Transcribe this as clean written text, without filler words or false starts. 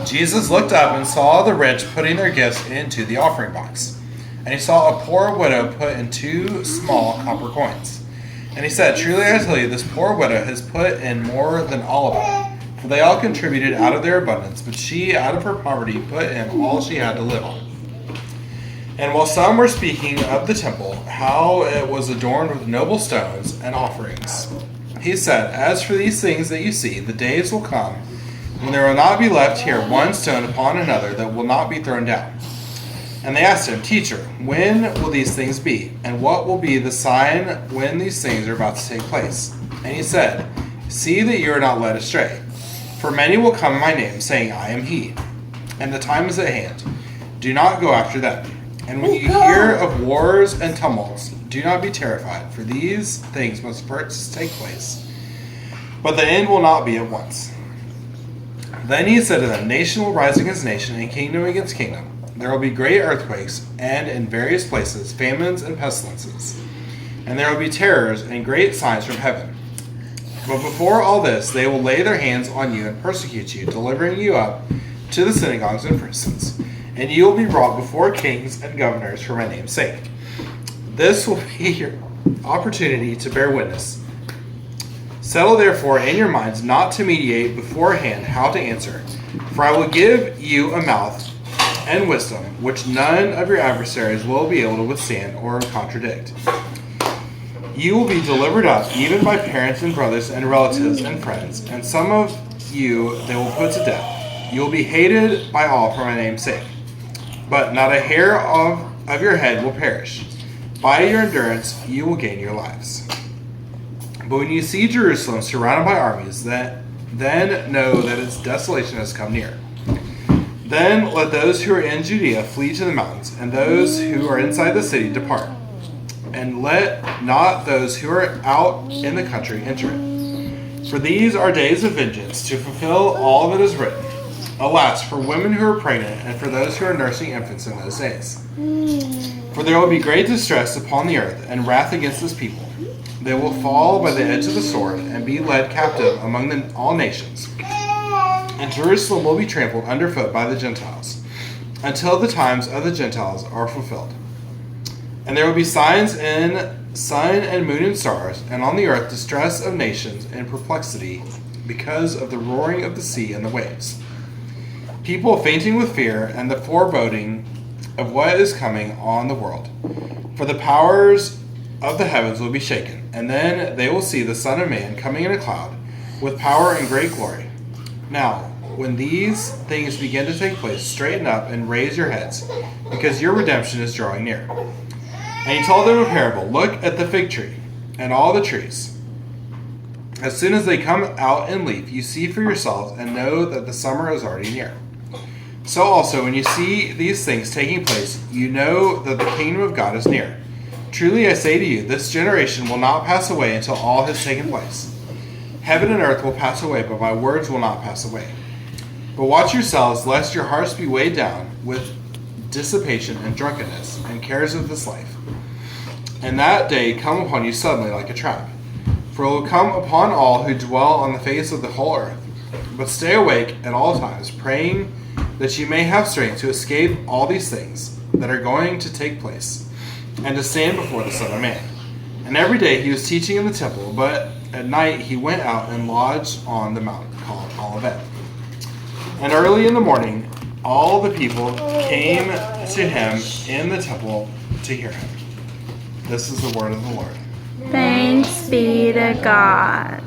Jesus looked up and saw the rich putting their gifts into the offering box. And he saw a poor widow put in 2 small copper coins. And he said, "Truly I tell you, this poor widow has put in more than all of them. For they all contributed out of their abundance, but she, out of her poverty, put in all she had to live on." And while some were speaking of the temple, how it was adorned with noble stones and offerings, he said, "As for these things that you see, the days will come when there will not be left here one stone upon another that will not be thrown down." And they asked him, "Teacher, when will these things be? And what will be the sign when these things are about to take place?" And he said, "See that you are not led astray. For many will come in my name, saying, 'I am he,' and the time is at hand. Do not go after them. And when you hear of wars and tumults, do not be terrified, for these things must first take place. But the end will not be at once." Then he said to them, "Nation will rise against nation, and kingdom against kingdom. There will be great earthquakes, and in various places famines and pestilences. And there will be terrors and great signs from heaven. But before all this, they will lay their hands on you and persecute you, delivering you up to the synagogues and prisons. And you will be brought before kings and governors for my name's sake. This will be your opportunity to bear witness. Settle therefore in your minds not to meditate beforehand how to answer. For I will give you a mouth and wisdom, which none of your adversaries will be able to withstand or contradict. You will be delivered up even by parents and brothers and relatives and friends, and some of you they will put to death. You will be hated by all for my name's sake. But not a hair of your head will perish. By your endurance you will gain your lives. But when you see Jerusalem surrounded by armies, then know that its desolation has come near. Then let those who are in Judea flee to the mountains, and those who are inside the city depart. And let not those who are out in the country enter it. For these are days of vengeance, to fulfill all that is written. Alas, for women who are pregnant, and for those who are nursing infants in those days. For there will be great distress upon the earth, and wrath against this people. They will fall by the edge of the sword, and be led captive among all nations. And Jerusalem will be trampled underfoot by the Gentiles, until the times of the Gentiles are fulfilled. And there will be signs in sun and moon and stars, and on the earth distress of nations and perplexity, because of the roaring of the sea and the waves. People fainting with fear and the foreboding of what is coming on the world. For the powers of the heavens will be shaken, and then they will see the Son of Man coming in a cloud, with power and great glory. Now, when these things begin to take place, straighten up and raise your heads, because your redemption is drawing near." And he told them a parable. "Look at the fig tree and all the trees. As soon as they come out in leaf, you see for yourselves and know that the summer is already near. So also, when you see these things taking place, you know that the kingdom of God is near. Truly I say to you, this generation will not pass away until all has taken place. Heaven and earth will pass away, but my words will not pass away. But watch yourselves, lest your hearts be weighed down with dissipation and drunkenness and cares of this life. And that day come upon you suddenly like a trap. For it will come upon all who dwell on the face of the whole earth. But stay awake at all times, praying that you may have strength to escape all these things that are going to take place, and to stand before the Son of Man." And every day he was teaching in the temple, but at night he went out and lodged on the mountain called Olivet. And early in the morning all the people came to him in the temple to hear him. This is the word of the Lord. Thanks be to God.